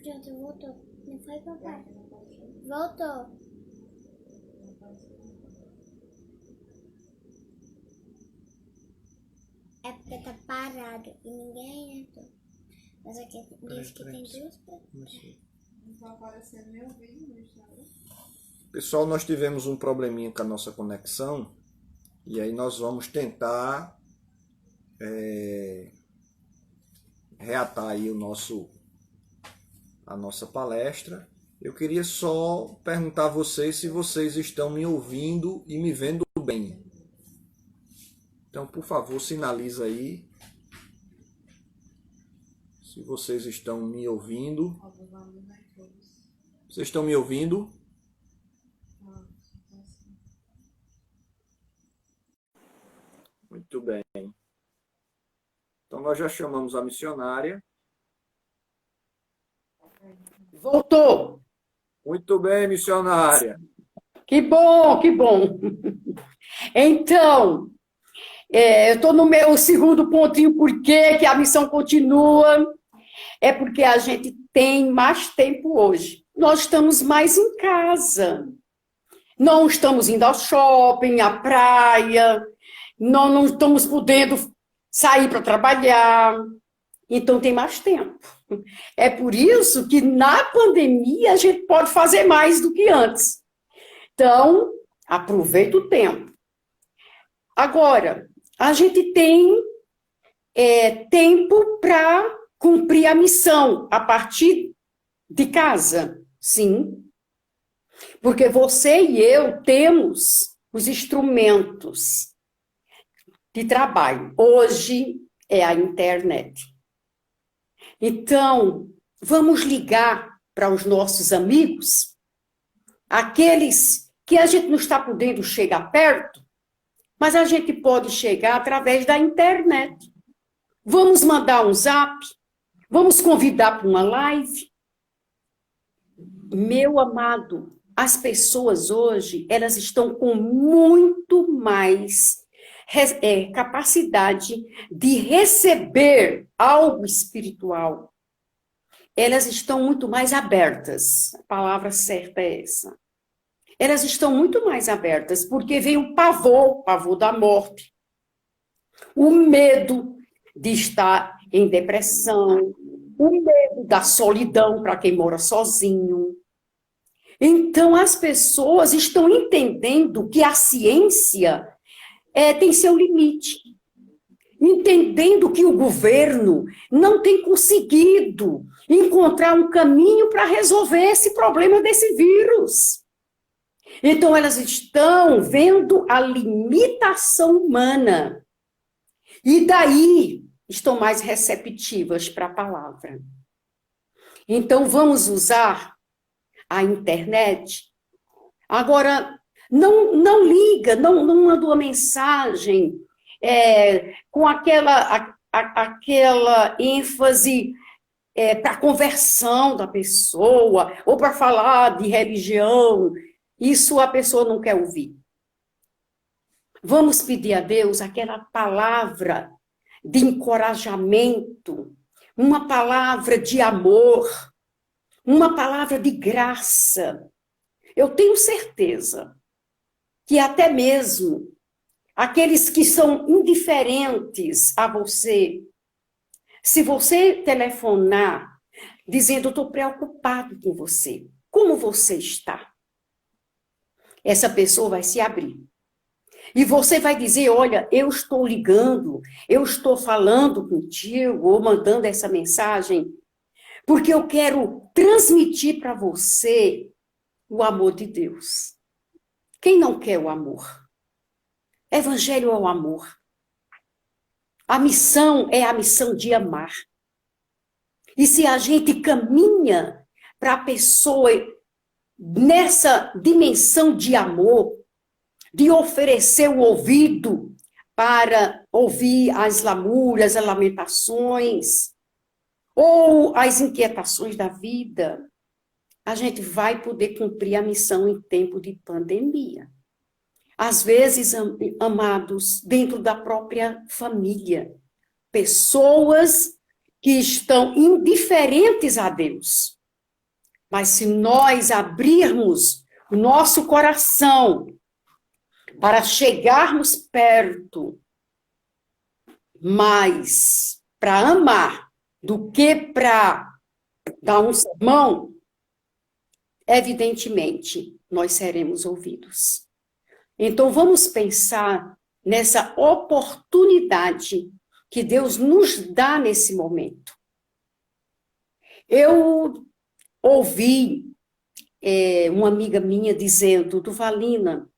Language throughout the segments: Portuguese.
Pronto, voltou. Não foi, papai? Voltou. É porque tá parado e ninguém entrou. Mas aqui diz que tem duas pessoas. Não tá aparecendo meu vídeo no Instagram. Pessoal, nós tivemos um probleminha com a nossa conexão e aí nós vamos tentar reatar aí a nossa palestra. Eu queria só perguntar a vocês se vocês estão me ouvindo e me vendo bem. Então, por favor, sinaliza aí se vocês estão me ouvindo. Vocês estão me ouvindo? Muito bem. Então, nós já chamamos a missionária. Voltou. Muito bem, missionária. Que bom, que bom. Então, eu estou no meu segundo pontinho, por que a missão continua? É porque a gente tem mais tempo hoje. Nós estamos mais em casa. Não estamos indo ao shopping, à praia, não estamos podendo sair para trabalhar. Então, tem mais tempo. É por isso que, na pandemia, a gente pode fazer mais do que antes. Então, aproveita o tempo. Agora, a gente tem tempo para cumprir a missão a partir de casa, sim. Porque você e eu temos os instrumentos de trabalho. Hoje é a internet. Então, vamos ligar para os nossos amigos, aqueles que a gente não está podendo chegar perto, mas a gente pode chegar através da internet. Vamos mandar um zap, vamos convidar para uma live. Meu amado, as pessoas hoje, elas estão com muito mais capacidade de receber algo espiritual. Elas estão muito mais abertas. A palavra certa é essa. Elas estão muito mais abertas, porque vem o pavor da morte, o medo de estar em depressão, o medo da solidão para quem mora sozinho. Então, as pessoas estão entendendo que a ciência tem seu limite, entendendo que o governo não tem conseguido encontrar um caminho para resolver esse problema desse vírus. Então, elas estão vendo a limitação humana. E daí estão mais receptivas para a palavra. Então, vamos usar a internet. Agora, não liga, não manda uma mensagem com aquela ênfase para a conversão da pessoa, ou para falar de religião. Isso a pessoa não quer ouvir. Vamos pedir a Deus aquela palavra de encorajamento, uma palavra de amor, uma palavra de graça. Eu tenho certeza que até mesmo aqueles que são indiferentes a você, se você telefonar dizendo, eu estou preocupado com você, como você está? Essa pessoa vai se abrir. E você vai dizer, olha, eu estou ligando, eu estou falando contigo, ou mandando essa mensagem, porque eu quero transmitir para você o amor de Deus. Quem não quer o amor? Evangelho é o amor. A missão é a missão de amar. E se a gente caminha para a pessoa nessa dimensão de amor, de oferecer o ouvido para ouvir as lamúrias, as lamentações, ou as inquietações da vida, a gente vai poder cumprir a missão em tempo de pandemia. Às vezes, amados, dentro da própria família, pessoas que estão indiferentes a Deus. Mas se nós abrirmos o nosso coração para chegarmos perto, mais para amar do que para dar um sermão, evidentemente, nós seremos ouvidos. Então, vamos pensar nessa oportunidade que Deus nos dá nesse momento. Eu ouvi uma amiga minha dizendo, Duvalina,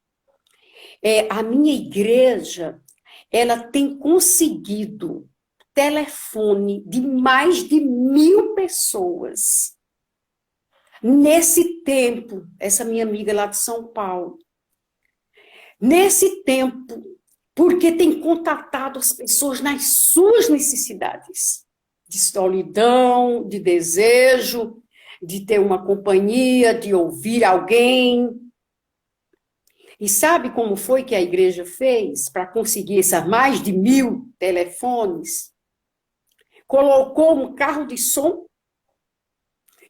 a minha igreja, ela tem conseguido telefone de mais de 1.000 pessoas. Nesse tempo, essa minha amiga lá de São Paulo, nesse tempo, porque tem contatado as pessoas nas suas necessidades, de solidão, de desejo, de ter uma companhia, de ouvir alguém. E sabe como foi que a igreja fez para conseguir essas mais de 1.000 telefones? Colocou um carro de som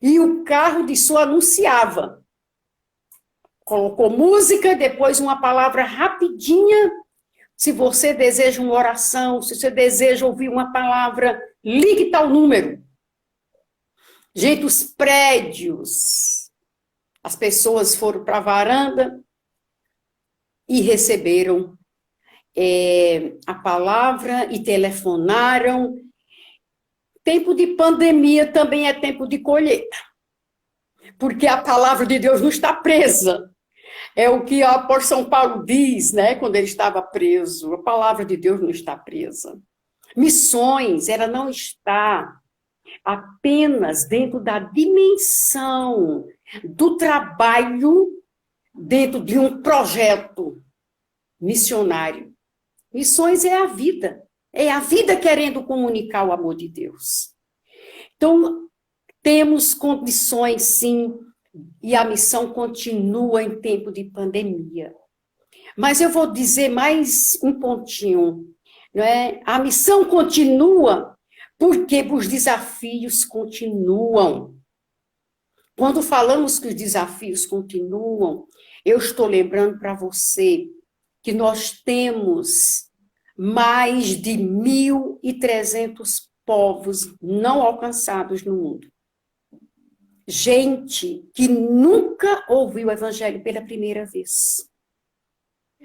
e o carro de som anunciava. Colocou música, depois uma palavra rapidinha. Se você deseja uma oração, se você deseja ouvir uma palavra, ligue tal número. Gente, os prédios, as pessoas foram para a varanda e receberam a palavra e telefonaram. Tempo de pandemia também é tempo de colheita, porque a palavra de Deus não está presa. É o que o apóstolo São Paulo diz, né, quando ele estava preso. A palavra de Deus não está presa. Missões, ela não está apenas dentro da dimensão do trabalho dentro de um projeto missionário. Missões é a vida querendo comunicar o amor de Deus. Então, temos condições, sim, e a missão continua em tempo de pandemia. Mas eu vou dizer mais um pontinho, não é? A missão continua porque os desafios continuam. Quando falamos que os desafios continuam, eu estou lembrando para você que nós temos mais de 1.300 povos não alcançados no mundo. Gente que nunca ouviu o evangelho pela primeira vez.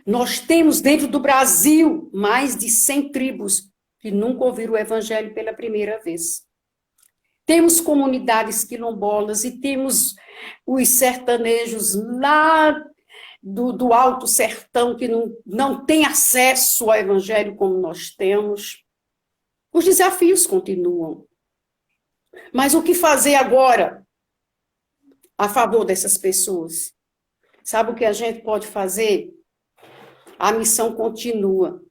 Nós temos dentro do Brasil mais de 100 tribos que nunca ouviram o evangelho pela primeira vez. Temos comunidades quilombolas e temos os sertanejos lá do Alto Sertão que não tem acesso ao evangelho como nós temos. Os desafios continuam. Mas o que fazer agora a favor dessas pessoas? Sabe o que a gente pode fazer? A missão continua.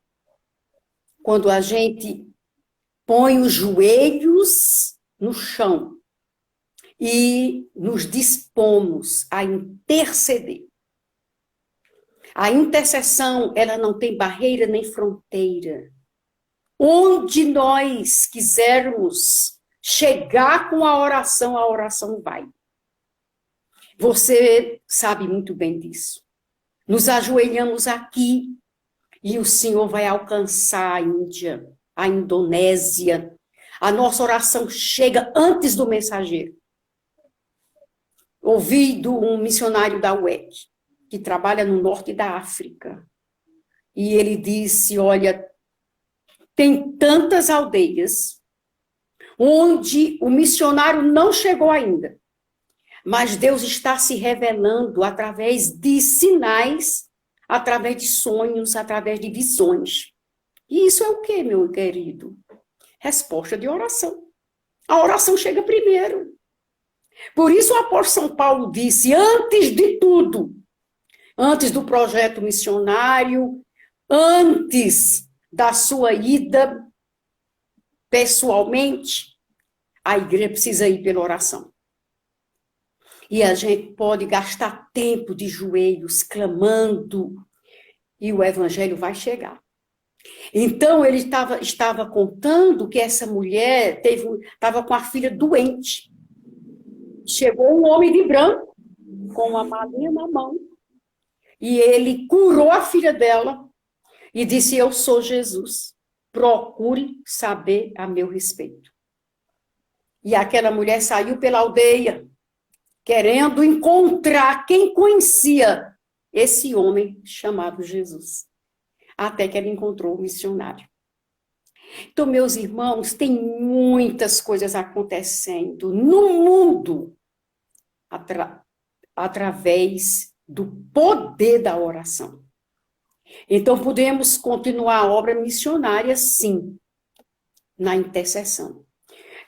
Quando a gente põe os joelhos no chão e nos dispomos a interceder. A intercessão, ela não tem barreira nem fronteira. Onde nós quisermos chegar com a oração vai. Você sabe muito bem disso. Nos ajoelhamos aqui e o Senhor vai alcançar a Índia, a Indonésia. A nossa oração chega antes do mensageiro. Ouvi de um missionário da UEC, que trabalha no norte da África. E ele disse, olha, tem tantas aldeias onde o missionário não chegou ainda, mas Deus está se revelando através de sinais, através de sonhos, através de visões. E isso é o quê, meu querido? Resposta de oração. A oração chega primeiro. Por isso o apóstolo São Paulo disse, antes de tudo, antes do projeto missionário, antes da sua ida pessoalmente, a igreja precisa ir pela oração. E a gente pode gastar tempo de joelhos, clamando, e o evangelho vai chegar. Então, ele estava contando que essa mulher estava com a filha doente. chegou um homem de branco, com uma malinha na mão, e ele curou a filha dela e disse: eu sou Jesus, procure saber a meu respeito. E aquela mulher saiu pela aldeia, querendo encontrar quem conhecia esse homem chamado Jesus. Até que ela encontrou o missionário. Então, meus irmãos, tem muitas coisas acontecendo no mundo através do poder da oração. Então, podemos continuar a obra missionária, sim, na intercessão.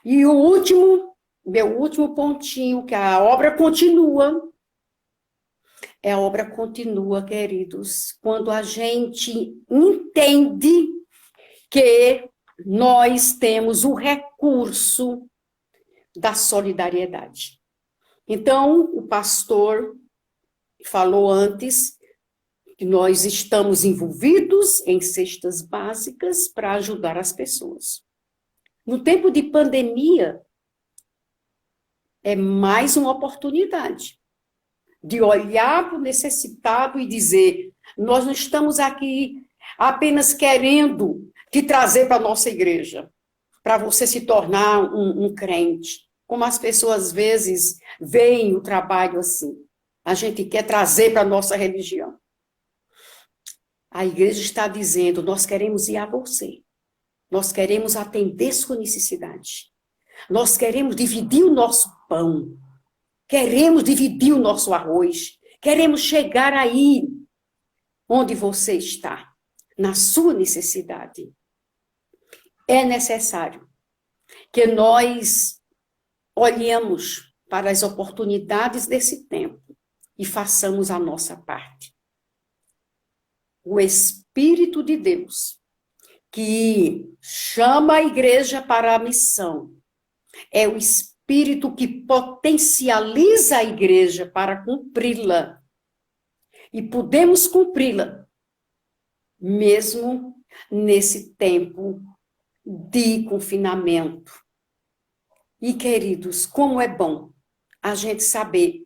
E meu último pontinho, que a obra continua, a obra continua, queridos, quando a gente entende que nós temos o recurso da solidariedade. Então, o pastor falou antes que nós estamos envolvidos em cestas básicas para ajudar as pessoas. No tempo de pandemia, é mais uma oportunidade de olhar para o necessitado e dizer: nós não estamos aqui apenas querendo te trazer para a nossa igreja, para você se tornar um crente. Como as pessoas às vezes veem o trabalho assim. A gente quer trazer para a nossa religião. A igreja está dizendo: nós queremos ir a você. Nós queremos atender sua necessidade. Nós queremos dividir o nosso pão. Queremos dividir o nosso arroz. Queremos chegar aí onde você está, na sua necessidade. É necessário que nós olhemos para as oportunidades desse tempo e façamos a nossa parte. O Espírito de Deus, que chama a igreja para a missão, é o Espírito que potencializa a igreja para cumpri-la. E podemos cumpri-la, mesmo nesse tempo de confinamento. E, queridos, como é bom a gente saber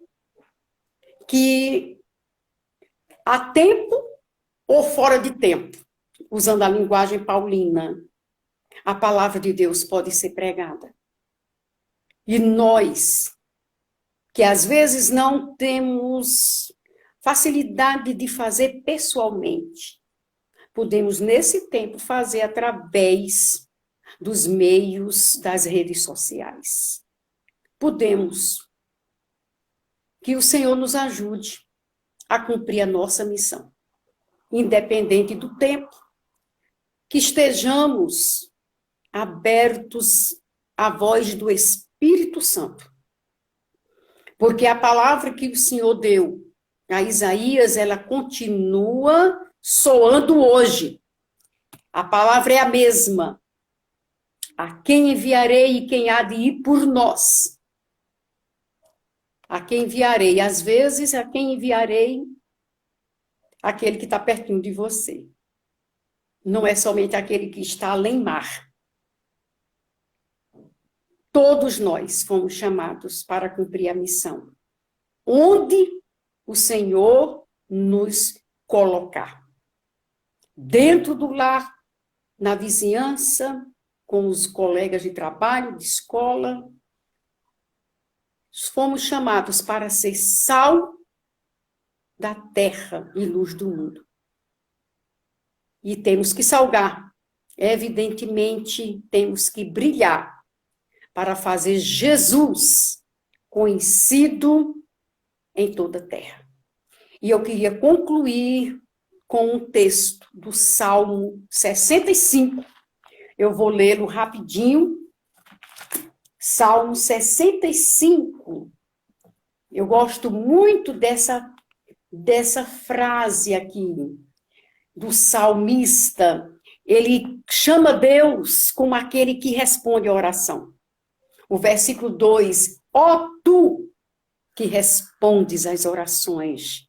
que há tempo ou fora de tempo, usando a linguagem paulina, a palavra de Deus pode ser pregada. E nós, que às vezes não temos facilidade de fazer pessoalmente, podemos, nesse tempo, fazer através dos meios das redes sociais. Podemos. Que o Senhor nos ajude a cumprir a nossa missão. Independente do tempo, que estejamos abertos à voz do Espírito Santo. Porque a palavra que o Senhor deu a Isaías, ela continua soando hoje. A palavra é a mesma. A quem enviarei e quem há de ir por nós? A quem enviarei? Às vezes, a quem enviarei? Aquele que está pertinho de você. Não é somente aquele que está além mar. Todos nós fomos chamados para cumprir a missão. Onde o Senhor nos colocar. Dentro do lar, na vizinhança, com os colegas de trabalho, de escola. Fomos chamados para ser sal da terra e luz do mundo. E temos que salgar. Evidentemente, temos que brilhar para fazer Jesus conhecido em toda a terra. E eu queria concluir com um texto do Salmo 65. Eu vou lê-lo rapidinho. Salmo 65. Eu gosto muito dessa frase aqui, do salmista. Ele chama Deus como aquele que responde a oração. O versículo 2. Ó tu que respondes às orações,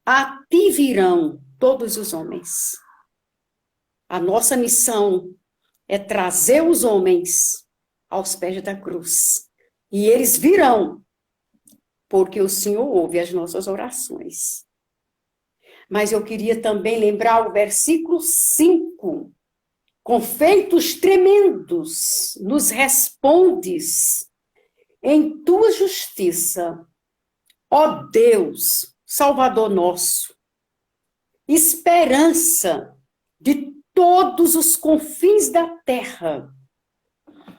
a ti virão todos os homens. A nossa missão é trazer os homens aos pés da cruz. E eles virão porque o Senhor ouve as nossas orações. Mas eu queria também lembrar o versículo 5. Com feitos tremendos nos respondes em tua justiça, ó Deus, Salvador nosso, esperança de todos os confins da terra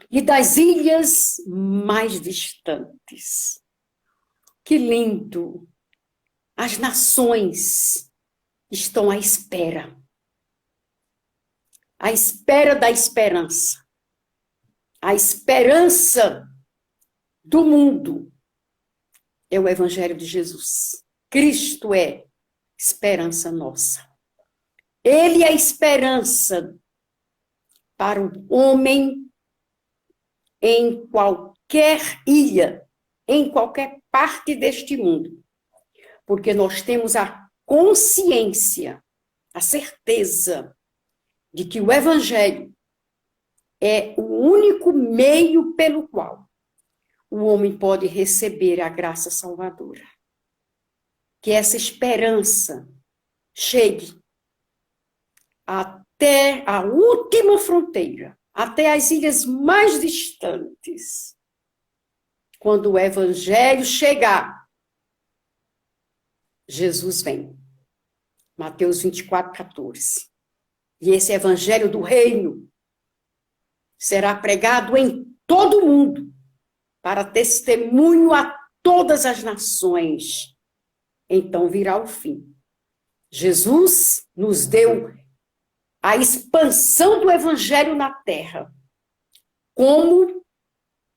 e das ilhas mais distantes. Que lindo! As nações estão à espera da esperança, a esperança do mundo é o Evangelho de Jesus. Cristo é esperança nossa. Ele é a esperança para o homem em qualquer ilha, em qualquer parte deste mundo, porque nós temos a consciência, a certeza de que o Evangelho é o único meio pelo qual o homem pode receber a graça salvadora. Que essa esperança chegue até a última fronteira, até as ilhas mais distantes. Quando o Evangelho chegar, Jesus vem. Mateus 24:14. E esse evangelho do reino será pregado em todo o mundo, para testemunho a todas as nações. Então virá o fim. Jesus nos deu a expansão do evangelho na terra, como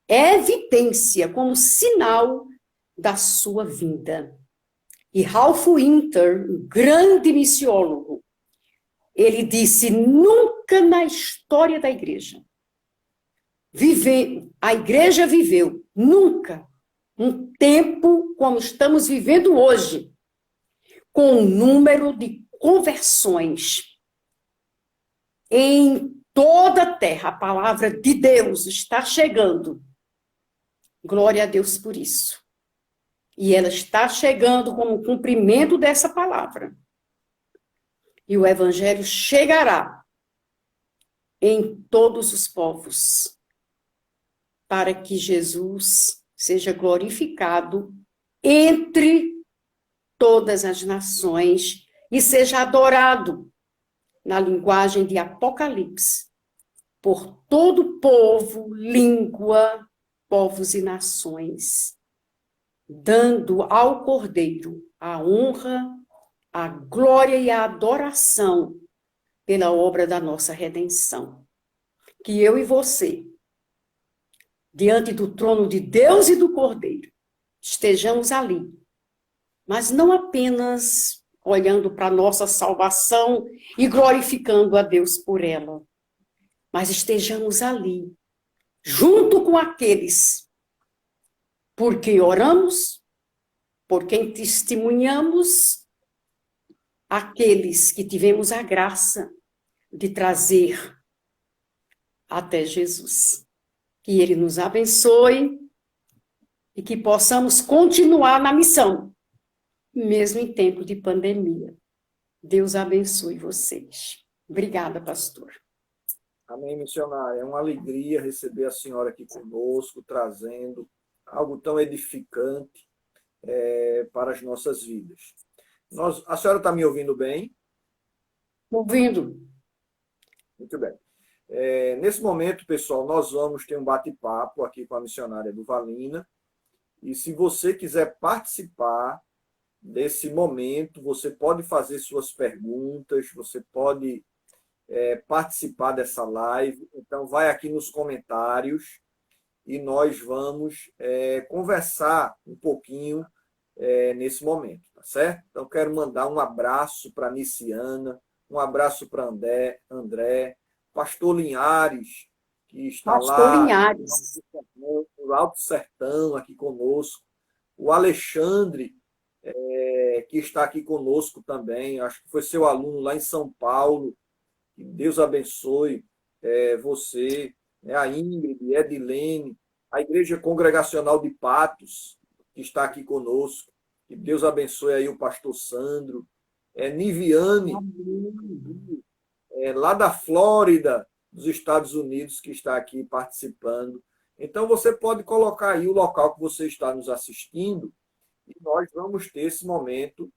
evidência, como sinal da sua vinda. E Ralph Winter, um grande missiólogo, ele disse: nunca na história da igreja a igreja viveu nunca um tempo como estamos vivendo hoje, com o número de conversões em toda a terra. A palavra de Deus está chegando. Glória a Deus por isso. E ela está chegando como cumprimento dessa palavra. E o evangelho chegará em todos os povos, para que Jesus seja glorificado entre todas as nações e seja adorado, na linguagem de Apocalipse, por todo povo, língua, povos e nações, dando ao Cordeiro a honra, a glória e a adoração pela obra da nossa redenção. Que eu e você, diante do trono de Deus e do Cordeiro, estejamos ali, mas não apenas olhando para a nossa salvação e glorificando a Deus por ela, mas estejamos ali, junto com aqueles por quem oramos, por quem testemunhamos, aqueles que tivemos a graça de trazer até Jesus. Que Ele nos abençoe e que possamos continuar na missão, mesmo em tempo de pandemia. Deus abençoe vocês. Obrigada, pastor. Amém, missionária. É uma alegria receber a senhora aqui conosco, trazendo algo tão edificante para as nossas vidas. A senhora está me ouvindo bem? Ouvindo. Muito bem. Nesse momento, pessoal, nós vamos ter um bate-papo aqui com a missionária do Valina. E se você quiser participar desse momento, você pode fazer suas perguntas, você pode participar dessa live. Então, vai aqui nos comentários e nós vamos conversar um pouquinho nesse momento, tá certo? Então, quero mandar um abraço para a Niciana, um abraço para André, Pastor Linhares, que está lá no Alto Sertão, aqui conosco, o Alexandre, que está aqui conosco também, acho que foi seu aluno lá em São Paulo, que Deus abençoe você, a Ingrid, Edilene, a Igreja Congregacional de Patos, que que está aqui conosco. Que Deus abençoe aí o pastor Sandro. Niviane, lá da Flórida, dos Estados Unidos, que está aqui participando. Então, você pode colocar aí o local que você está nos assistindo e nós vamos ter esse momento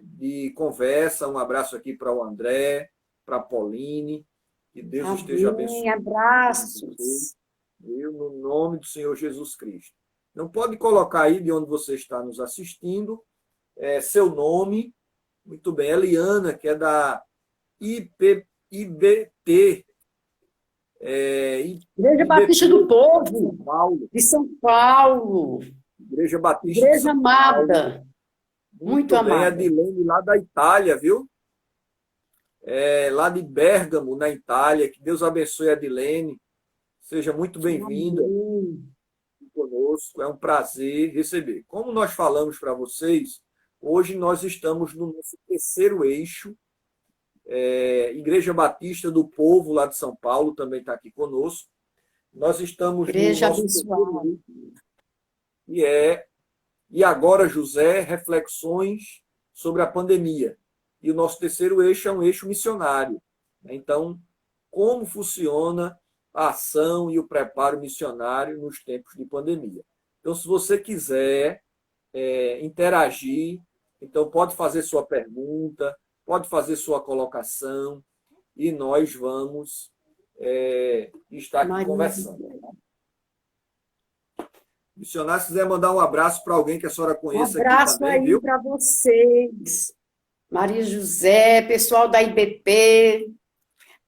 de conversa. Um abraço aqui para o André, para a Pauline. Que Deus esteja abençoando. Abraços. No nome do Senhor Jesus Cristo. Não pode colocar aí de onde você está nos assistindo, seu nome. Muito bem, Eliana, que é da IBT. Igreja Batista do Povo, São Paulo. de São Paulo. Igreja Batista Igreja de São amada. Paulo. Muito bem, amada. a Dilene lá da Itália, viu? Lá de Bérgamo, na Itália. Que Deus abençoe a Dilene. Seja muito bem-vinda conosco. É um prazer receber. Como nós falamos para vocês, hoje nós estamos no nosso terceiro eixo. Igreja Batista do Povo, lá de São Paulo, também está aqui conosco. Nós estamos Igreja no nosso abençoada. E agora, José, reflexões sobre a pandemia. E o nosso terceiro eixo é um eixo missionário. Então, como funciona a ação e o preparo missionário nos tempos de pandemia. Então, se você quiser interagir, então pode fazer sua pergunta, pode fazer sua colocação, e nós vamos estar aqui conversando. Missionário, se quiser mandar um abraço para alguém que a senhora conheça Um abraço aqui também, aí viu? para vocês. Maria José, pessoal da IBP,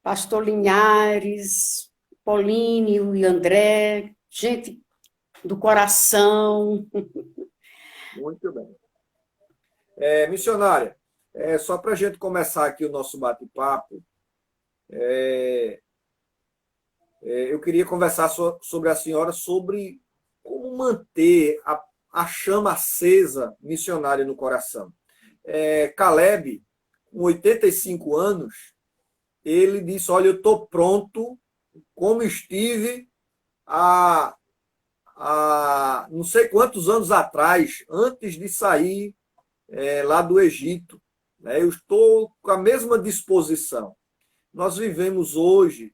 Pastor Linhares, Paulinho e André, gente do coração. Muito bem. Missionária, só para a gente começar aqui o nosso bate-papo, eu queria conversar sobre a senhora sobre como manter a chama acesa missionária no coração. Caleb, com 85 anos, ele disse, olha, eu estou pronto, como estive há não sei quantos anos atrás, antes de sair lá do Egito. Eu estou com a mesma disposição. Nós vivemos hoje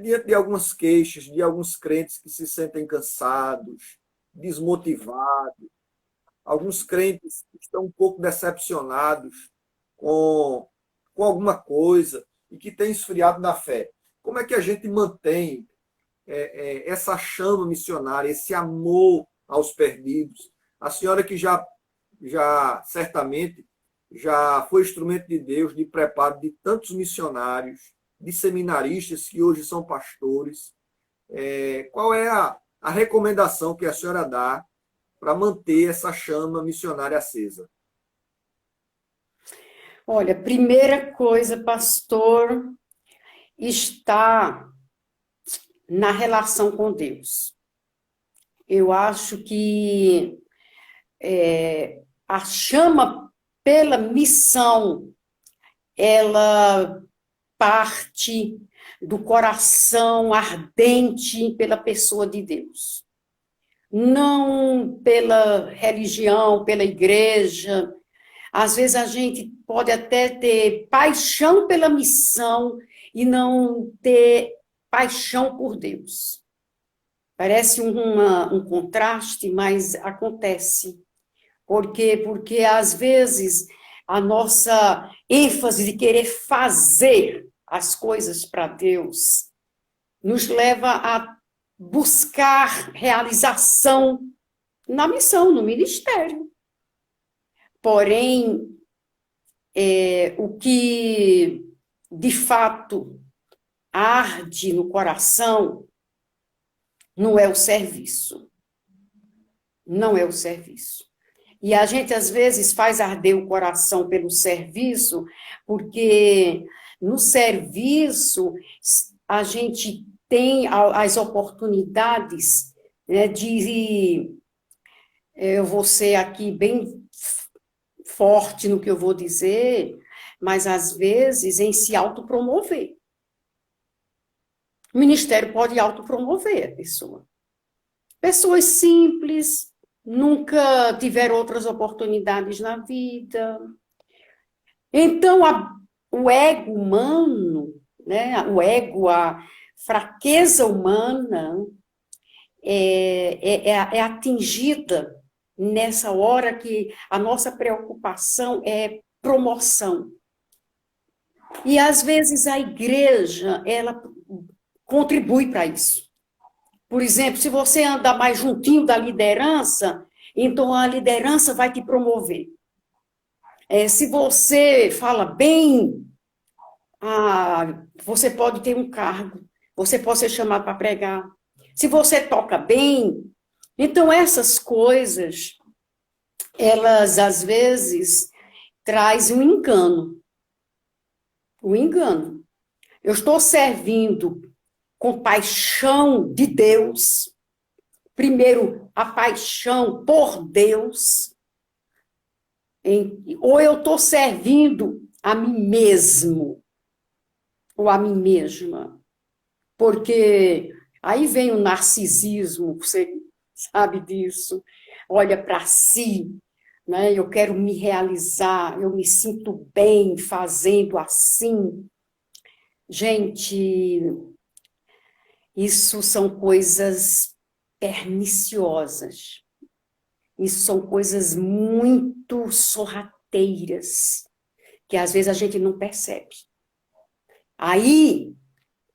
diante de algumas queixas, de alguns crentes que se sentem cansados, desmotivados, alguns crentes que estão um pouco decepcionados com alguma coisa e que têm esfriado na fé. Como é que a gente mantém essa chama missionária, esse amor aos perdidos? A senhora que já certamente já foi instrumento de Deus de preparo de tantos missionários, de seminaristas que hoje são pastores. Qual é a recomendação que a senhora dá para manter essa chama missionária acesa? Olha, primeira coisa, pastor, está na relação com Deus. Eu acho que a chama pela missão, ela parte do coração ardente pela pessoa de Deus. Não pela religião, pela igreja. Às vezes a gente pode até ter paixão pela missão e não ter paixão por Deus. Parece um contraste, mas acontece. Por quê? Porque às vezes a nossa ênfase de querer fazer as coisas para Deus nos leva a buscar realização na missão, no ministério. Porém, o que de fato arde no coração não é o serviço. Não é o serviço. E a gente, às vezes, faz arder o coração pelo serviço, porque no serviço a gente tem as oportunidades, né, eu vou ser aqui bem forte no que eu vou dizer, mas às vezes em se autopromover. O ministério pode autopromover a pessoa. Pessoas simples, nunca tiveram outras oportunidades na vida. Então, o ego humano, né, o ego, a fraqueza humana é atingida nessa hora que a nossa preocupação é promoção. E, às vezes, a igreja, ela contribui para isso. Por exemplo, se você anda mais juntinho da liderança, então a liderança vai te promover. Se você fala bem, você pode ter um cargo, você pode ser chamado para pregar. Se você toca bem, então essas coisas, elas às vezes trazem um engano. Um engano. Eu estou servindo com paixão de Deus, primeiro a paixão por Deus, ou eu estou servindo a mim mesmo, ou a mim mesma, porque aí vem o narcisismo, você sabe disso, olha para si, né? Eu quero me realizar, eu me sinto bem fazendo assim. Gente, isso são coisas perniciosas. Isso são coisas muito sorrateiras, que às vezes a gente não percebe. Aí,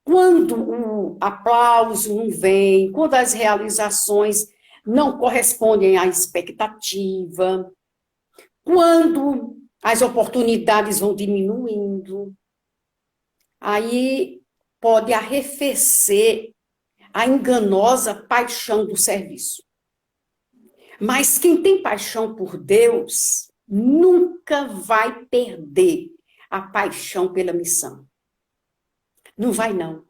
quando o aplauso não vem, quando as realizações não correspondem à expectativa, quando as oportunidades vão diminuindo, aí pode arrefecer a enganosa paixão do serviço. Mas quem tem paixão por Deus nunca vai perder a paixão pela missão. Não vai, não.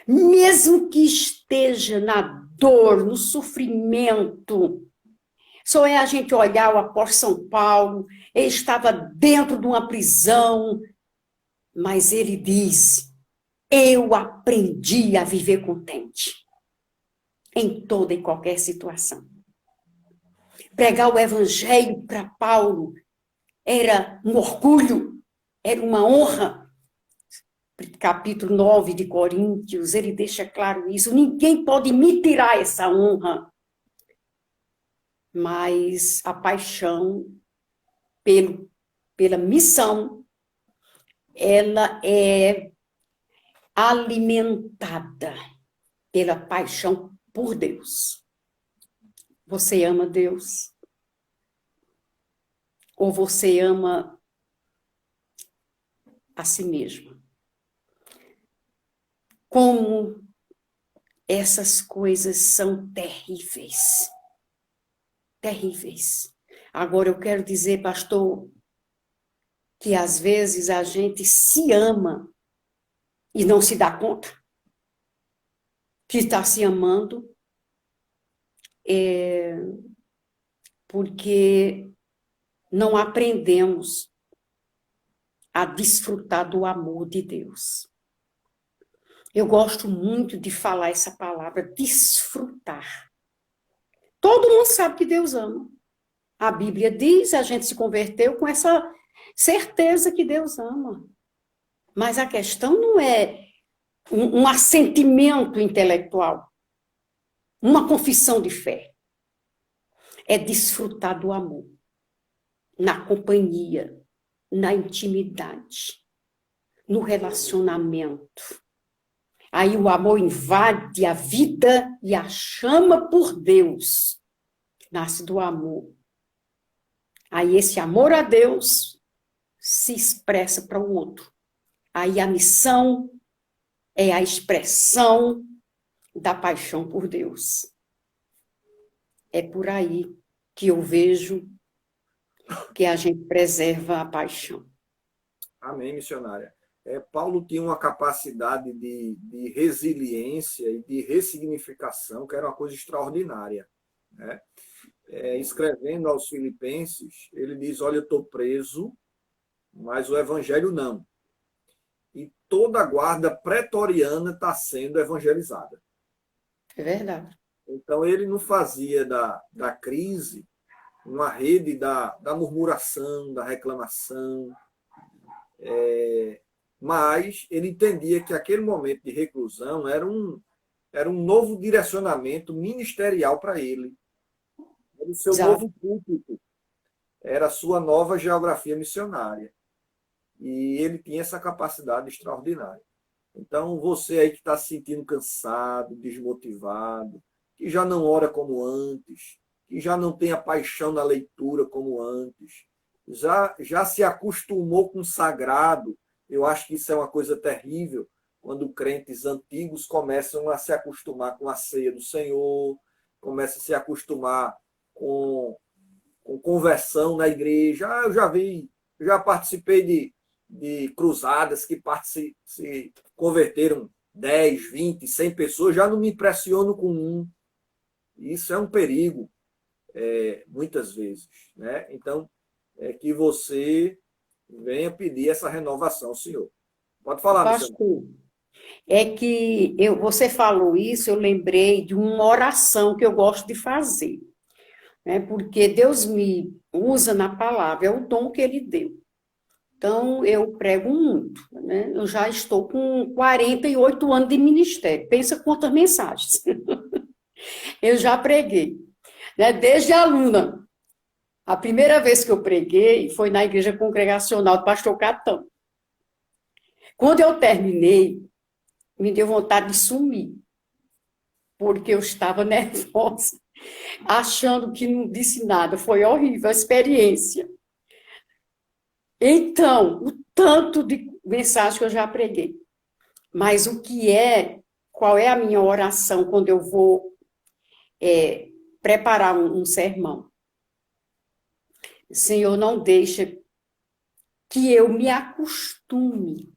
Mesmo que esteja na dor, no sofrimento, só é a gente olhar o apóstolo São Paulo, ele estava dentro de uma prisão, mas ele diz: eu aprendi a viver contente em toda e qualquer situação. Pregar o evangelho para Paulo era um orgulho, era uma honra. Capítulo 9 de Coríntios, ele deixa claro isso. Ninguém pode me tirar essa honra. Mas a paixão pela missão, ela é alimentada pela paixão por Deus. Você ama Deus? Ou você ama a si mesmo? Como essas coisas são terríveis. Terríveis. Agora eu quero dizer, pastor, que às vezes a gente se ama e não se dá conta que está se amando, porque não aprendemos a desfrutar do amor de Deus. Eu gosto muito de falar essa palavra, desfrutar. Todo mundo sabe que Deus ama. A Bíblia diz, a gente se converteu com essa certeza que Deus ama. Mas a questão não é um assentimento intelectual, uma confissão de fé. É desfrutar do amor, na companhia, na intimidade, no relacionamento. Aí o amor invade a vida e a chama por Deus. Nasce do amor. Aí esse amor a Deus se expressa para o outro. Aí a missão é a expressão da paixão por Deus. É por aí que eu vejo que a gente preserva a paixão. Amém, missionária. Paulo tinha uma capacidade de resiliência e de ressignificação que era uma coisa extraordinária, né? Escrevendo aos Filipenses, ele diz: olha, eu estou preso, mas o evangelho não. E toda a guarda pretoriana está sendo evangelizada. É verdade. Então, ele não fazia da crise uma rede da murmuração, da reclamação, mas ele entendia que aquele momento de reclusão era um novo direcionamento ministerial para ele. Era o seu Exato. novo púlpito, era a sua nova geografia missionária. E ele tinha essa capacidade extraordinária. Então, você aí que está se sentindo cansado, desmotivado, que já não ora como antes, que já não tem a paixão na leitura como antes, já se acostumou com o sagrado. Eu acho que isso é uma coisa terrível, quando crentes antigos começam a se acostumar com a ceia do Senhor, começam a se acostumar com conversão na igreja. Eu já participei de cruzadas que se converteram 10, 20, 100 pessoas, já não me impressiono com um. Isso é um perigo, muitas vezes, né? Então, é que você venha pedir essa renovação, senhor. Pode falar, missionário. Pastor, é que você falou isso, eu lembrei de uma oração que eu gosto de fazer, né? Porque Deus me usa na palavra, é o dom que Ele deu. Então, eu prego muito, né? Eu já estou com 48 anos de ministério. Pensa quantas mensagens. Eu já preguei, né? Desde aluna. A primeira vez que eu preguei foi na Igreja Congregacional do Pastor Catão. Quando eu terminei, me deu vontade de sumir, porque eu estava nervosa, achando que não disse nada. Foi horrível a experiência. Então, o tanto de mensagem que eu já preguei. Mas qual é a minha oração quando eu vou preparar um sermão? Senhor, não deixa que eu me acostume,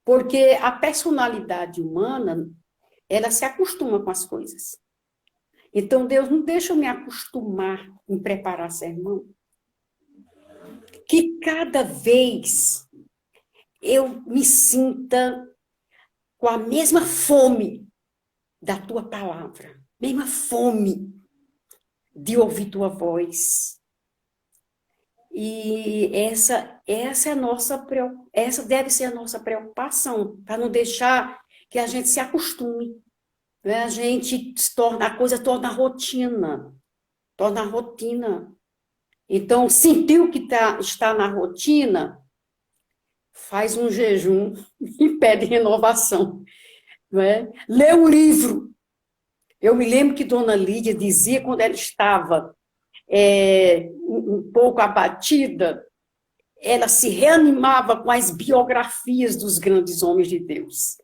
porque a personalidade humana, ela se acostuma com as coisas. Então, Deus, não deixa eu me acostumar em preparar sermão. Que cada vez eu me sinta com a mesma fome da tua palavra, mesma fome de ouvir tua voz. E essa deve ser a nossa preocupação, para não deixar que a gente se acostume, né? A coisa torna rotina, Então, sentiu que está na rotina, faz um jejum e pede renovação, não é? Lê um livro. Eu me lembro que Dona Lídia dizia, quando ela estava um pouco abatida, ela se reanimava com as biografias dos grandes homens de Deus.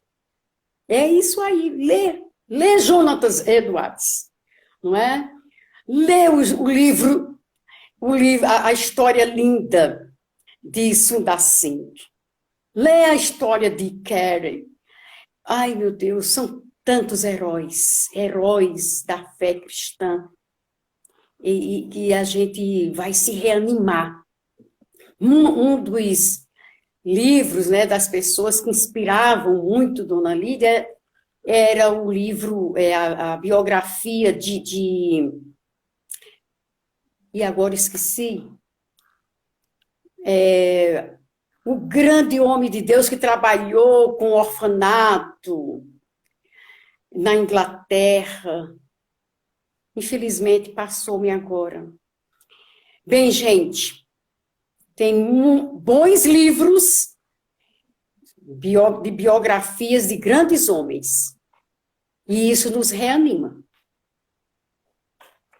É isso aí, lê Jonathan Edwards, não é? Lê o livro, a história linda de Sundar Singh. Lê a história de Carey. Ai, meu Deus, são tantos heróis da fé cristã, e que a gente vai se reanimar. Um dos livros, né, das pessoas que inspiravam muito Dona Lídia era o livro, a biografia e agora esqueci, o grande homem de Deus que trabalhou com orfanato na Inglaterra. Infelizmente, passou-me agora. Bem, gente, tem bons livros de biografias de grandes homens. E isso nos reanima.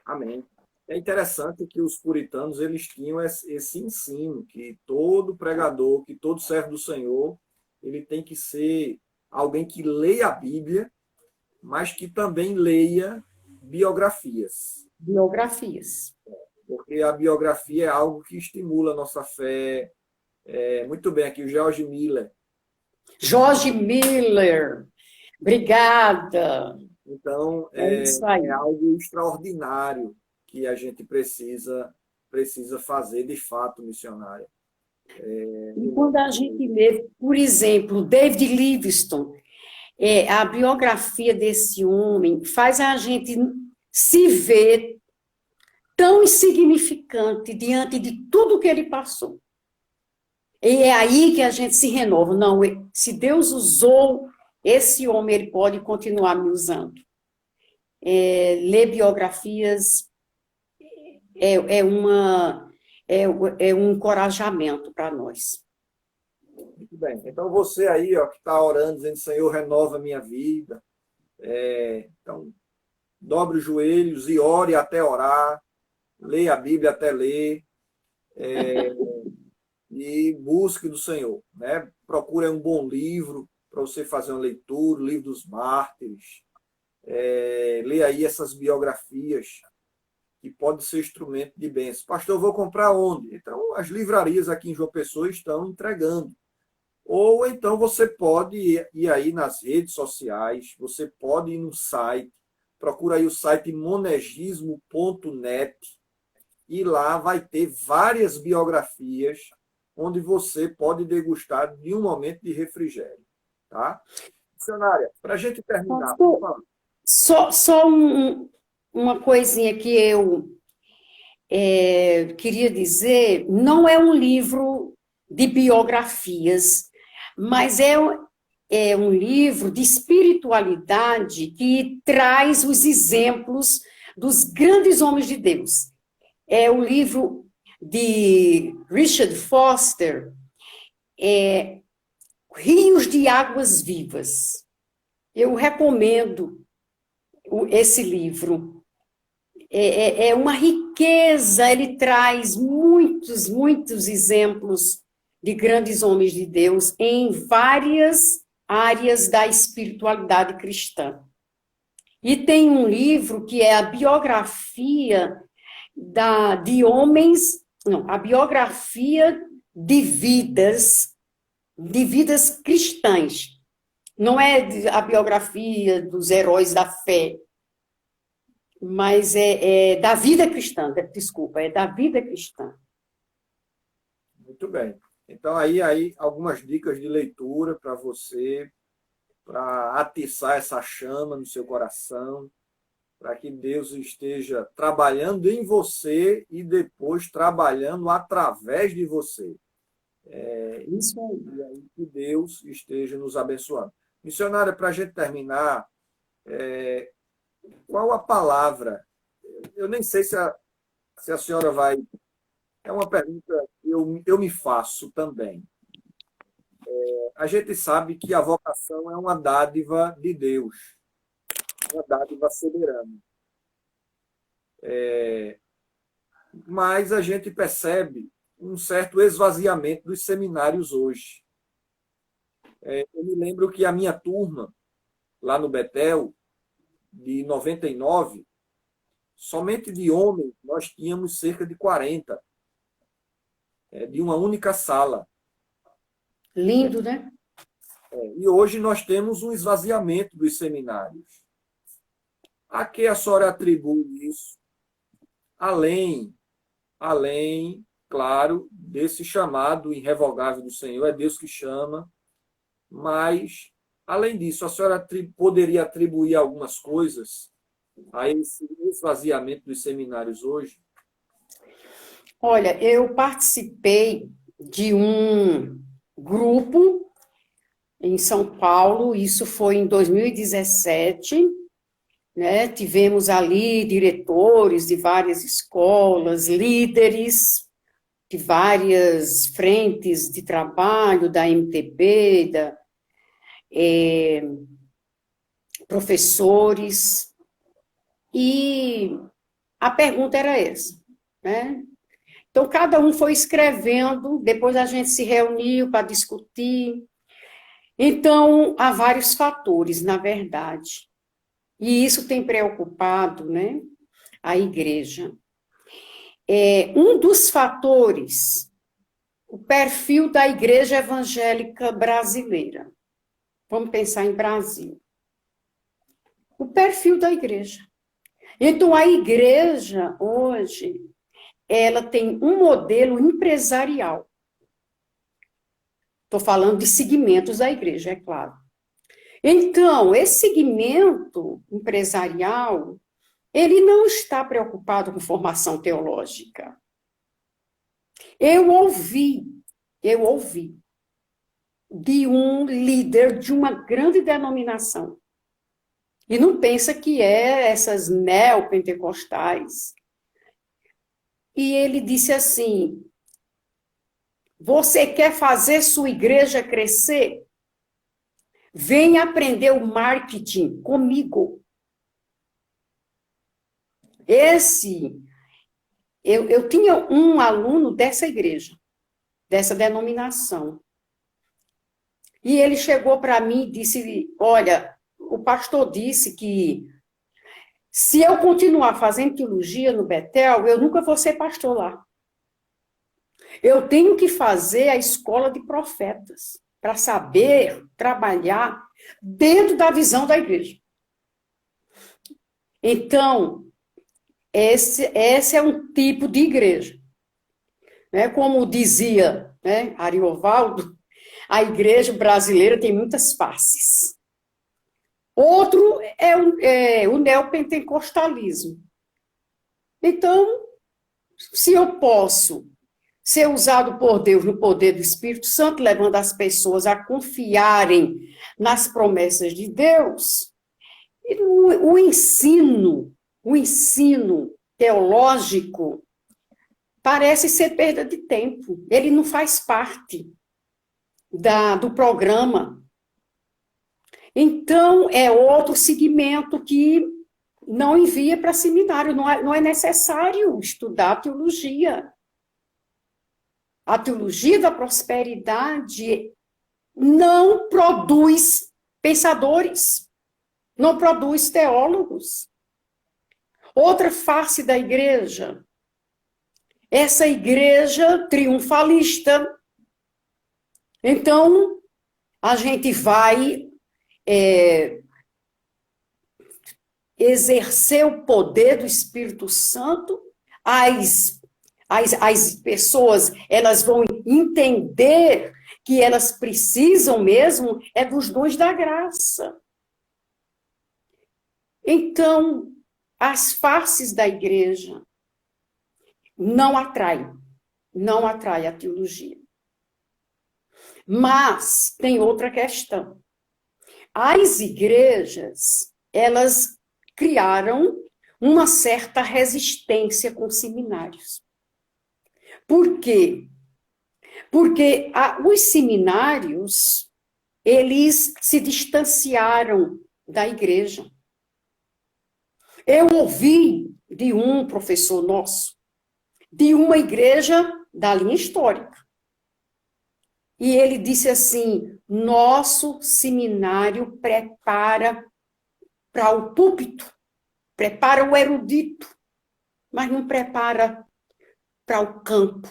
Amém. É interessante que os puritanos eles tinham esse ensino, que todo pregador, que todo servo do Senhor, ele tem que ser alguém que leia a Bíblia, mas que também leia biografias. Porque a biografia é algo que estimula a nossa fé. Muito bem, aqui o George Miller. Obrigada. Então, isso aí. É algo extraordinário que a gente precisa fazer de fato, missionária. E quando a gente lê, por exemplo, David Livingstone, a biografia desse homem faz a gente se ver tão insignificante diante de tudo que ele passou. E é aí que a gente se renova. Não, se Deus usou esse homem, ele pode continuar me usando. Ler biografias é um encorajamento para nós. Muito bem. Então, você aí, ó, que está orando, dizendo, Senhor, renova a minha vida. Então, dobre os joelhos e ore até orar. Leia a Bíblia até ler. E busque do Senhor, né? Procure um bom livro para você fazer uma leitura, o livro dos mártires. Leia aí essas biografias que pode ser instrumento de bênção. Pastor, eu vou comprar onde? Então, as livrarias aqui em João Pessoa estão entregando. Ou então você pode ir aí nas redes sociais, você pode ir no site, procura aí o site monegismo.net e lá vai ter várias biografias onde você pode degustar de um momento de refrigério. Tá? Missionária, para a gente terminar, por favor. Só uma coisinha que eu queria dizer, não é um livro de biografias, mas é um livro de espiritualidade que traz os exemplos dos grandes homens de Deus. É o livro de Richard Foster, Rios de Águas Vivas. Eu recomendo esse livro. É uma riqueza, ele traz muitos, muitos exemplos de grandes homens de Deus em várias áreas da espiritualidade cristã. E tem um livro que é a biografia de homens, não, a biografia de vidas cristãs. Não é a biografia dos heróis da fé, mas é da vida cristã, desculpa, é da vida cristã. Muito bem. Então, aí algumas dicas de leitura para você, para atiçar essa chama no seu coração, para que Deus esteja trabalhando em você e depois trabalhando através de você. Isso aí. E aí que Deus esteja nos abençoando. Missionária, para a gente terminar, qual a palavra? Eu nem sei se a senhora vai... É uma pergunta que eu me faço também. A gente sabe que a vocação é uma dádiva de Deus, uma dádiva soberana. Mas a gente percebe um certo esvaziamento dos seminários hoje. Eu me lembro que a minha turma, lá no Betel, de 99, somente de homens nós tínhamos cerca de 40, de uma única sala. Lindo, né? E hoje nós temos um esvaziamento dos seminários. A que a senhora atribui isso? Além, claro, desse chamado irrevogável do Senhor, é Deus que chama, mas, além disso, a senhora poderia atribuir algumas coisas a esse esvaziamento dos seminários hoje? Olha, eu participei de um grupo em São Paulo, isso foi em 2017, né? Tivemos ali diretores de várias escolas, líderes de várias frentes de trabalho, da MTB, professores, e a pergunta era essa, né? Então, cada um foi escrevendo, depois a gente se reuniu para discutir. Então, há vários fatores, na verdade. E isso tem preocupado, né, a igreja. Um dos fatores, o perfil da igreja evangélica brasileira. Vamos pensar em Brasil. O perfil da igreja. Então, a igreja, hoje, ela tem um modelo empresarial. Estou falando de segmentos da igreja, é claro. Então, esse segmento empresarial, ele não está preocupado com formação teológica. Eu ouvi de um líder de uma grande denominação. E não pensa que é essas neopentecostais. E ele disse assim: você quer fazer sua igreja crescer? Vem aprender o marketing comigo. Eu tinha um aluno dessa igreja, dessa denominação. E ele chegou para mim e disse: olha, o pastor disse que se eu continuar fazendo teologia no Betel, eu nunca vou ser pastor lá. Eu tenho que fazer a escola de profetas para saber trabalhar dentro da visão da igreja. Então, esse é um tipo de igreja. Né? Como dizia, né, Ariovaldo, a igreja brasileira tem muitas faces. Outro é o neopentecostalismo. Então, se eu posso ser usado por Deus no poder do Espírito Santo, levando as pessoas a confiarem nas promessas de Deus, o ensino teológico parece ser perda de tempo. Ele não faz parte do programa. Então, é outro segmento que não envia para seminário. Não é necessário estudar teologia. A teologia da prosperidade não produz pensadores, não produz teólogos. Outra face da igreja, essa igreja triunfalista. Então, a gente vai exercer o poder do Espírito Santo, as pessoas, elas vão entender que elas precisam mesmo dos dons da graça. Então, as faces da igreja não atraem a teologia. Mas tem outra questão. As igrejas, elas criaram uma certa resistência com seminários. Por quê? Porque os seminários, eles se distanciaram da igreja. Eu ouvi de um professor nosso, de uma igreja da linha histórica. E ele disse assim: nosso seminário prepara para o púlpito, prepara o erudito, mas não prepara para o campo.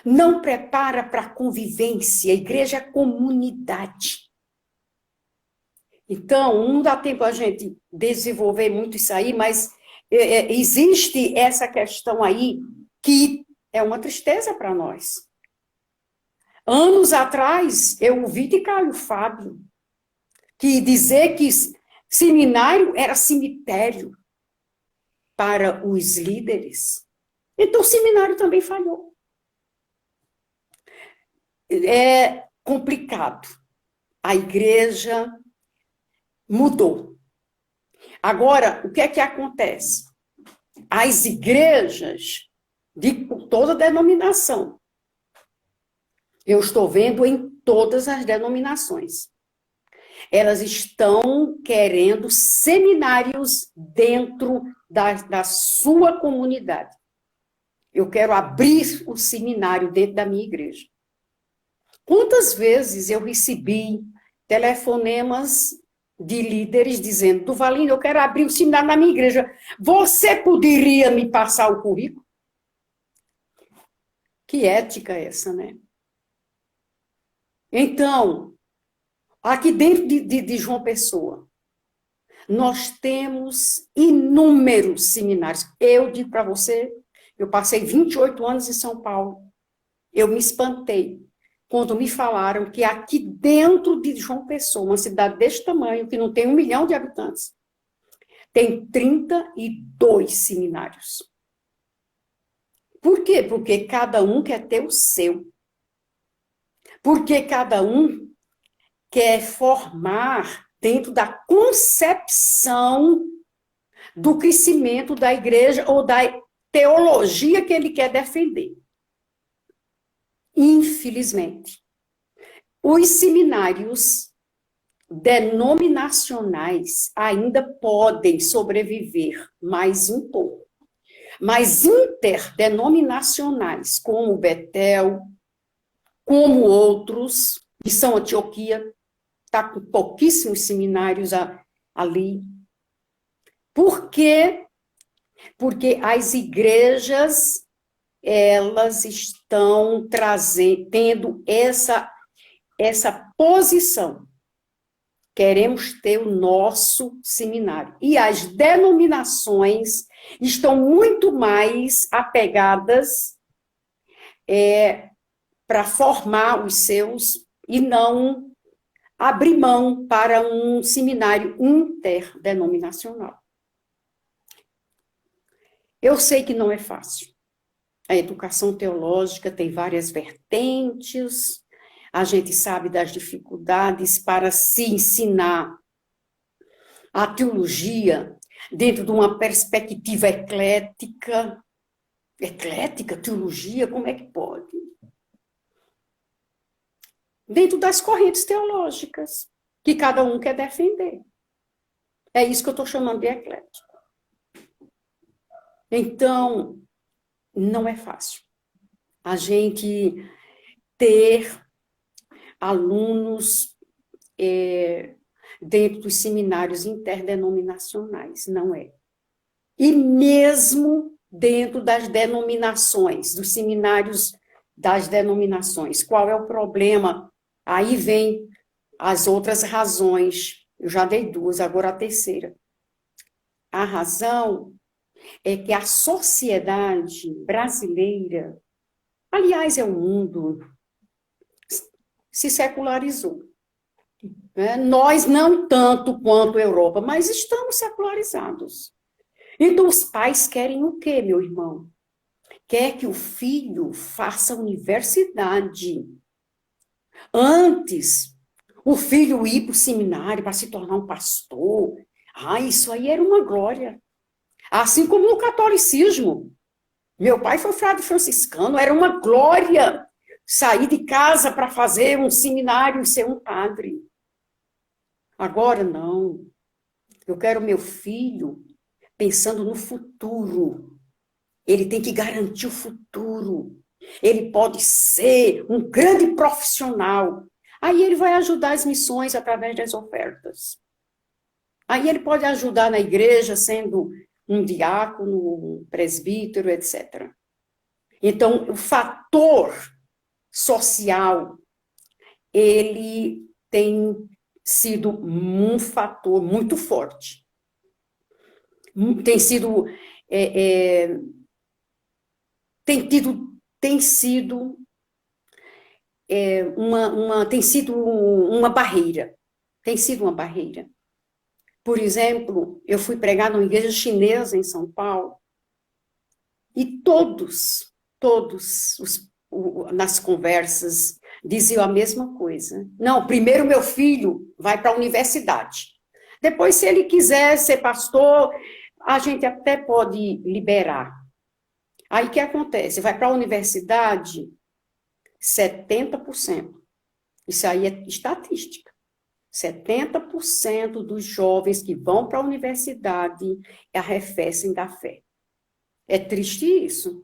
Não prepara para a convivência. A igreja é comunidade. Então, não dá tempo a gente desenvolver muito isso aí, mas existe essa questão aí que é uma tristeza para nós. Anos atrás, eu ouvi de Caio Fábio que dizer que seminário era cemitério para os líderes. Então, o seminário também falhou. É complicado. A igreja mudou. Agora, o que é que acontece? As igrejas de toda denominação, eu estou vendo em todas as denominações, elas estão querendo seminários dentro da sua comunidade. Eu quero abrir um seminário dentro da minha igreja. Quantas vezes eu recebi telefonemas de líderes dizendo: Duvalina, eu quero abrir um seminário na minha igreja. Você poderia me passar o currículo? Que ética é essa, né? Então, aqui dentro de João Pessoa, nós temos inúmeros seminários. Eu digo para você, eu passei 28 anos em São Paulo. Eu me espantei quando me falaram que aqui dentro de João Pessoa, uma cidade deste tamanho, que não tem 1 milhão de habitantes, tem 32 seminários. Por quê? Porque cada um quer ter o seu. Porque cada um quer formar dentro da concepção do crescimento da igreja ou da teologia que ele quer defender. Infelizmente, os seminários denominacionais ainda podem sobreviver mais um pouco. Mas interdenominacionais, como o Betel, como outros, de São Antioquia, está com pouquíssimos seminários ali. Por quê? Porque as igrejas, elas estão tendo essa posição. Queremos ter o nosso seminário. E as denominações estão muito mais apegadas para formar os seus e não abrir mão para um seminário interdenominacional. Eu sei que não é fácil. A educação teológica tem várias vertentes, a gente sabe das dificuldades para se ensinar a teologia dentro de uma perspectiva eclética. Eclética, teologia, como é que pode? Dentro das correntes teológicas, que cada um quer defender. É isso que eu estou chamando de eclético. Então, não é fácil a gente ter alunos dentro dos seminários interdenominacionais, não é. E mesmo dentro das denominações, dos seminários das denominações, qual é o problema? Aí vem as outras razões, eu já dei 2, agora a terceira. A razão é que a sociedade brasileira, aliás, é o mundo, se secularizou. Nós não tanto quanto a Europa, mas estamos secularizados. Então, os pais querem o quê, meu irmão? Quer que o filho faça universidade. Antes, o filho ir para o seminário para se tornar um pastor. Isso aí era uma glória. Assim como no catolicismo. Meu pai foi frade franciscano, era uma glória sair de casa para fazer um seminário e ser um padre. Agora, não. Eu quero meu filho pensando no futuro. Ele tem que garantir o futuro. Ele pode ser um grande profissional. Aí ele vai ajudar as missões através das ofertas. Aí ele pode ajudar na igreja sendo um diácono, um presbítero, etc. Então, o fator social, ele tem sido um fator muito forte. Tem sido uma barreira. Tem sido uma barreira. Por exemplo, eu fui pregar numa igreja chinesa em São Paulo, e todos nas conversas diziam a mesma coisa. Não, primeiro meu filho vai para a universidade. Depois, se ele quiser ser pastor, a gente até pode liberar. Aí o que acontece? Vai para a universidade, 70%. Isso aí é estatística. 70% dos jovens que vão para a universidade arrefecem da fé. É triste isso.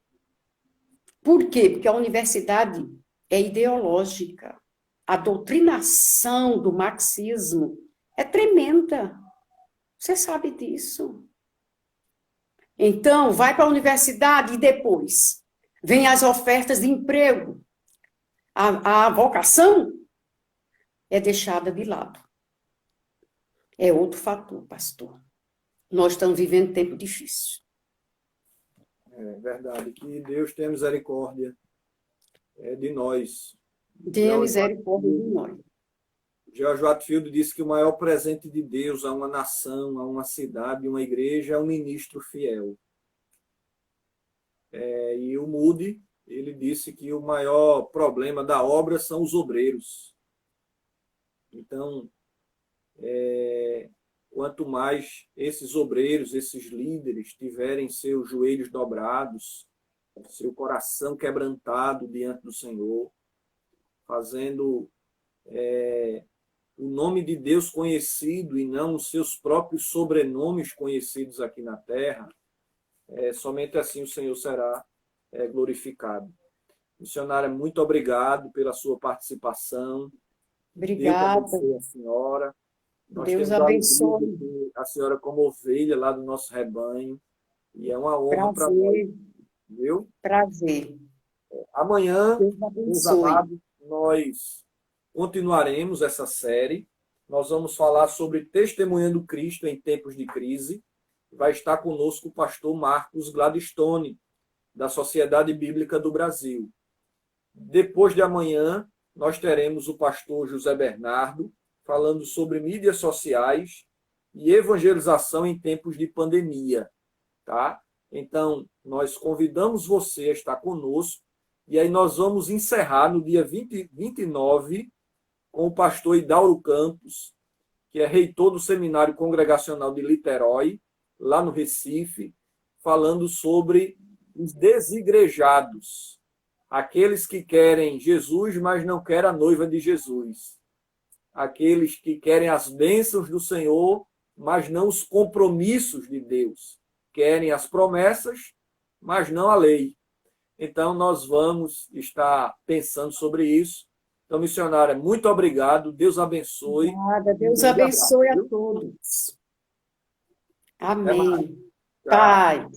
Por quê? Porque a universidade é ideológica. A doutrinação do marxismo é tremenda. Você sabe disso. Então, vai para a universidade e depois vem as ofertas de emprego. A vocação é deixada de lado. É outro fator, pastor. Nós estamos vivendo tempo difícil. É verdade. Que Deus tenha misericórdia de nós, Tenha misericórdia de nós. George Whitefield disse que o maior presente de Deus a uma nação, a uma cidade, a uma igreja é um ministro fiel. E o Moody, ele disse que o maior problema da obra são os obreiros. Então, quanto mais esses obreiros, esses líderes tiverem seus joelhos dobrados, seu coração quebrantado diante do Senhor, fazendo o nome de Deus conhecido e não os seus próprios sobrenomes conhecidos aqui na terra, somente assim o Senhor será glorificado. Missionária, muito obrigado pela sua participação. Obrigada. Deus abençoe a senhora. Nós Deus temos a alegria abençoe. de ter a senhora como ovelha lá do nosso rebanho. E é uma honra para nós. Prazer. Viu? Prazer. Amanhã, Deus meus abençoe. amados, nós continuaremos essa série. Nós vamos falar sobre testemunhando Cristo em tempos de crise. Vai estar conosco o pastor Marcos Gladstone, da Sociedade Bíblica do Brasil. Depois de amanhã, nós teremos o pastor José Bernardo, falando sobre mídias sociais e evangelização em tempos de pandemia. Tá? Então, nós convidamos você a estar conosco, e aí nós vamos encerrar no dia 29 com o pastor Hidauro Campos, que é reitor do Seminário Congregacional de Niterói, lá no Recife, falando sobre os desigrejados, aqueles que querem Jesus, mas não querem a noiva de Jesus, aqueles que querem as bênçãos do Senhor, mas não os compromissos de Deus, querem as promessas, mas não a lei. Então, nós vamos estar pensando sobre isso. Então, missionária, muito obrigado. Deus abençoe. Obrigada. Deus abençoe a todos. Até mais. Amém. Tchau. Pai.